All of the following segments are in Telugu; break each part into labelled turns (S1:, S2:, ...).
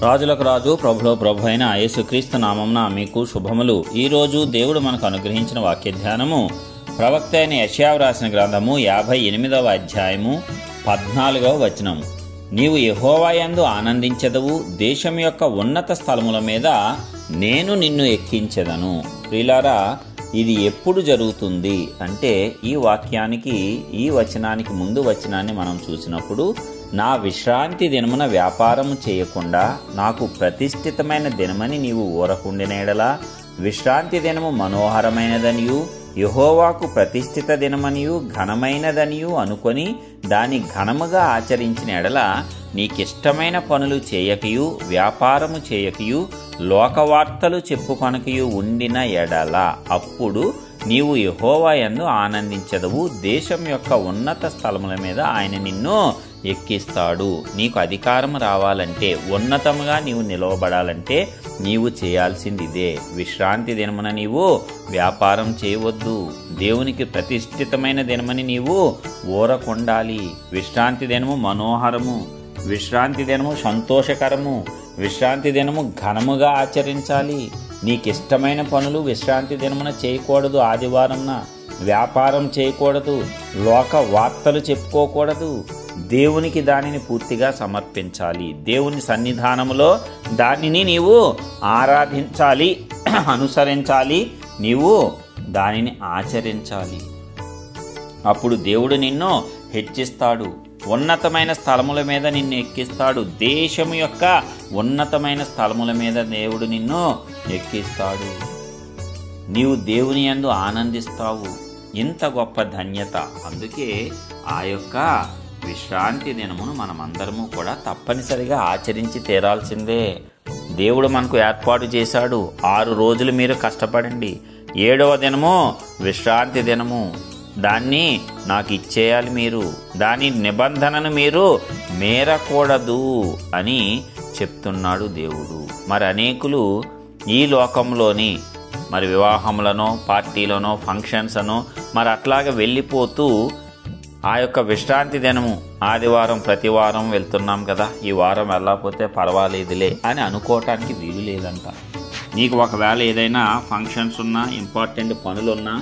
S1: రాజులకు రాజు ప్రభులో ప్రభు అయిన యేసుక్రీస్తు నామమున మీకు శుభములు. ఈరోజు దేవుడు మనకు అనుగ్రహించిన వాక్య ధ్యానము ప్రవక్త అయిన యెషయా రాసిన గ్రంథము 58వ అధ్యాయము 14వ వచనము. నీవు యెహోవా యందు ఆనందించెదవు, దేశం యొక్క ఉన్నత స్థలముల మీద నేను నిన్ను ఎక్కించెదను. ప్రియులారా, ఇది ఎప్పుడు జరుగుతుంది అంటే ఈ వాక్యానికి ఈ వచనానికి ముందు వచనాన్ని మనం చూసినప్పుడు, నా విశ్రాంతి దినమున వ్యాపారము చేయకుండా నాకు ప్రతిష్ఠితమైన దినమని నీవు ఊరకుండిన ఎడలా, విశ్రాంతి దినము మనోహరమైనదనియు యెహోవాకు ప్రతిష్ఠిత దినమనియు ఘనమైనదనియు అనుకొని దాని ఘనముగా ఆచరించిన ఎడల, నీకిష్టమైన పనులు చేయకయు వ్యాపారము చేయకయు లోకవార్తలు చెప్పుకొనకయు ఉండిన ఎడల, అప్పుడు నీవు యెహోవా యందు ఆనందించెదవు, దేశం యొక్క ఉన్నత స్థలముల మీద ఆయన నిన్ను ఎక్కిస్తాడు. నీకు అధికారం రావాలంటే, ఉన్నతముగా నీవు నిలవబడాలంటే నీవు చేయాల్సింది ఇదే. విశ్రాంతి దినమున నీవు వ్యాపారం చేయవద్దు. దేవునికి ప్రతిష్ఠితమైన దినమని నీవు ఊరకొండాలి. విశ్రాంతి దినము మనోహరము, విశ్రాంతి దినము సంతోషకరము, విశ్రాంతి దినము ఘనముగా ఆచరించాలి. నీకిష్టమైన పనులు విశ్రాంతి దినమున చేయకూడదు. ఆదివారంన వ్యాపారం చేయకూడదు, లోక వార్తలు చెప్పుకోకూడదు. దేవునికి దానిని పూర్తిగా సమర్పించాలి. దేవుని సన్నిధానములో దానిని నీవు ఆరాధించాలి, అనుసరించాలి, నీవు దానిని ఆచరించాలి. అప్పుడు దేవుడు నిన్ను హెచ్చిస్తాడు, ఉన్నతమైన స్థలముల మీద నిన్ను ఎక్కిస్తాడు. దేశము యొక్క ఉన్నతమైన స్థలముల మీద దేవుడు నిన్ను ఎక్కిస్తాడు. నీవు దేవుని యందు ఆనందిస్తావు. ఇంత గొప్ప ధన్యత. అందుకే ఆ యొక్క విశ్రాంతి దినమును మనమందరము కూడా తప్పనిసరిగా ఆచరించి తీరాల్సిందే. దేవుడు మనకు ఏర్పాటు చేశాడు. 6 రోజులు మీరు కష్టపడండి, 7వ దినము విశ్రాంతి దినము. దాన్ని నాకు ఇచ్చేయాలి. మీరు దాని నిబంధనను మీరు మేరకూడదు అని చెప్తున్నాడు దేవుడు. మరి అనేకులు ఈ లోకంలోని వివాహములనో పార్టీలనో ఫంక్షన్స్ అనో అట్లాగే వెళ్ళిపోతూ ఆ యొక్క విశ్రాంతి దినము ఆదివారం ప్రతివారం వెళ్తున్నాం కదా, ఈ వారం వెళ్ళకపోతే పర్వాలేదులే అని అనుకోవటానికి వీలు లేదంట. నీకు ఒకవేళ ఏదైనా ఫంక్షన్స్ ఉన్నా, ఇంపార్టెంట్ పనులున్నా,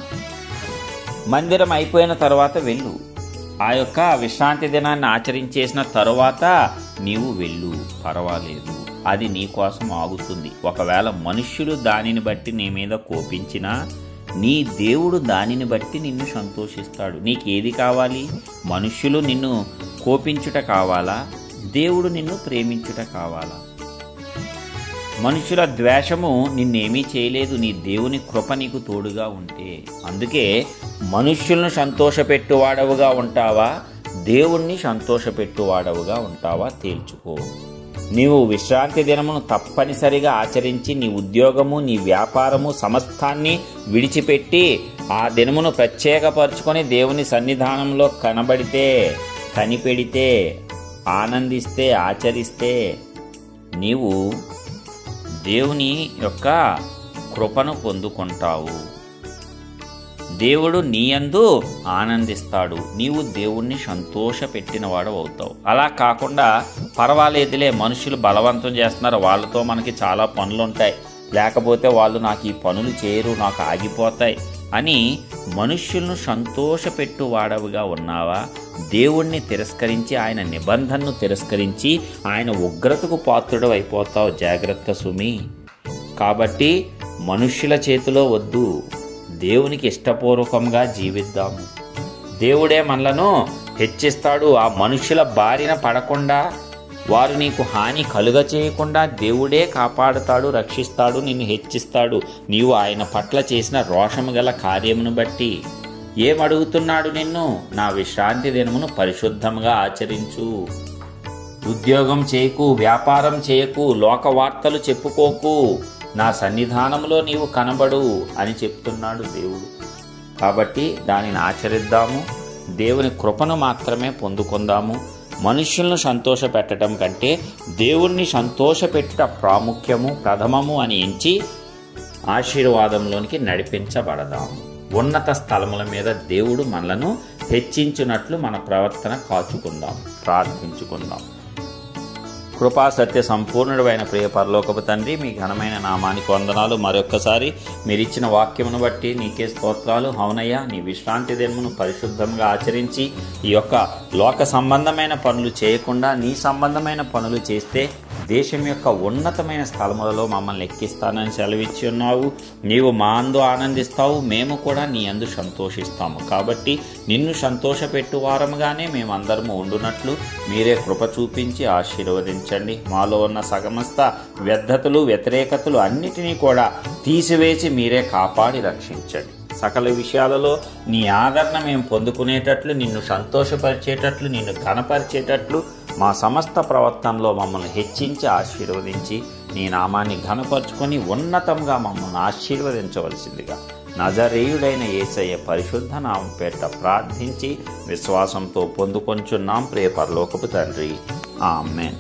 S1: మందిరం అయిపోయిన తర్వాత వెళ్ళు. ఆ యొక్క విశ్రాంతి దినాన్ని ఆచరించేసిన తరువాత నీవు వెళ్ళు, పర్వాలేదు. అది నీ కోసం ఆగుతుంది. ఒకవేళ మనుష్యులు దానిని బట్టి నీ మీద కోపించినా, నీ దేవుడు దానిని బట్టి నిన్ను సంతోషిస్తాడు. నీకేది కావాలి? మనుష్యులు నిన్ను కోపించుట కావాలా? దేవుడు నిన్ను ప్రేమించుట కావాలా? మనుషుల ద్వేషము నిన్నేమీ చేయలేదు, నీ దేవుని కృప నీకు తోడుగా ఉంటే. అందుకే మనుష్యులను సంతోషపెట్టువాడవుగా ఉంటావా, దేవుణ్ణి సంతోషపెట్టువాడవుగా ఉంటావా తేల్చుకో. నీవు విశ్రాంతి దినమును తప్పనిసరిగా ఆచరించి నీ ఉద్యోగము, నీ వ్యాపారము సమస్తాన్ని విడిచిపెట్టి ఆ దినమును ప్రత్యేకపరుచుకొని దేవుని సన్నిధానంలో కనిపెడితే, ఆనందిస్తే, ఆచరిస్తే నీవు దేవుని యొక్క కృపను పొందుకుంటావు. దేవుడు నీ యందు ఆనందిస్తాడు. నీవు దేవుణ్ణి సంతోషపెట్టినవాడు అవుతావు. అలా కాకుండా పర్వాలేదులే, మనుషులు బలవంతం చేస్తున్నారు, వాళ్ళతో మనకి చాలా పనులుంటాయి, లేకపోతే వాళ్ళు నాకు ఈ పనులు చేయరు, నాకు ఆగిపోతాయి అని మనుష్యులను సంతోషపెట్టువాడవుగా ఉన్నావా? దేవుణ్ణి తిరస్కరించి, ఆయన నిబంధనను తిరస్కరించి ఆయన ఉగ్రతకు పాత్రుడు అయిపోతావు. జాగ్రత్త సుమి. కాబట్టి మనుష్యుల చేతిలో వద్దు, దేవునికి ఇష్టపూర్వకంగా జీవిద్దాము. దేవుడే మనలను హెచ్చిస్తాడు. ఆ మనుషుల బారిన పడకుండా, వారు నీకు హాని కలుగ చేయకుండా దేవుడే కాపాడుతాడు, రక్షిస్తాడు, నిన్ను హెచ్చిస్తాడు. నీవు ఆయన పట్ల చేసిన రోషము గల కార్యమును బట్టి. ఏమడుగుతున్నాడు నిన్ను? నా విశ్రాంతి దినమును పరిశుద్ధంగా ఆచరించు. ఉద్యోగం చేయకు, వ్యాపారం చేయకు, లోక వార్తలు చెప్పుకోకు, నా సన్నిధానంలో నీవు కనబడు అని చెప్తున్నాడు దేవుడు. కాబట్టి దానిని ఆచరిద్దాము. దేవుని కృపను మాత్రమే పొందుకుందాము. మనుష్యులను సంతోషపెట్టడం కంటే దేవుణ్ణి సంతోషపెట్టుట ప్రాముఖ్యము, ప్రథమము అని ఎంచి ఆశీర్వాదంలోనికి నడిపించబడదాము. ఉన్నత స్థలముల మీద దేవుడు మనలను హెచ్చించున్నట్లు మన ప్రవర్తన కాచుకుందాం. ప్రార్థించుకుందాం. కృపా సత్య సంపూర్ణుడైన ప్రియ పరలోకపు తండ్రి, మీ ఘనమైన నామానికి వందనాలు. మరొక్కసారి మీరిచ్చిన వాక్యమును బట్టి నీకే స్తోత్రాలు. అవునయ్యా, నీ విశ్రాంతి దినమును పరిశుద్ధంగా ఆచరించి ఈ యొక్క లోక సంబంధమైన పనులు చేయకుండా నీ సంబంధమైన పనులు చేస్తే దేశం యొక్క ఉన్నతమైన స్థలములలో మమ్మల్ని ఎక్కిస్తానని సెలవిచ్చి ఉన్నావు. నీవు మా అందు ఆనందిస్తావు, మేము కూడా నీ అందు సంతోషిస్తాము. కాబట్టి నిన్ను సంతోషపెట్టు వారముగానే మేమందరము ఉండునట్లు మీరే కృప చూపించి ఆశీర్వదించండి. మాలో ఉన్న సమస్త వ్యర్థతలు, వ్యతిరేకతలు అన్నిటినీ కూడా తీసివేసి మీరే కాపాడి రక్షించండి. సకల విషయాలలో నీ ఆదరణ మేము పొందుకునేటట్లు, నిన్ను సంతోషపరిచేటట్లు, నిన్ను ఘనపరిచేటట్లు మా సమస్త ప్రవర్తనలో మమ్మల్ని హెచ్చించి ఆశీర్వదించి నీ నామాన్ని ఘనపరుచుకొని ఉన్నతంగా మమ్మల్ని ఆశీర్వదించవలసిందిగా నజరేయుడైన యేసయ్య పరిశుద్ధ నామం పేరిట ప్రార్థించి విశ్వాసంతో పొందుకొంచున్నాం ప్రియ పరలోకపు తండ్రి. ఆమేన్.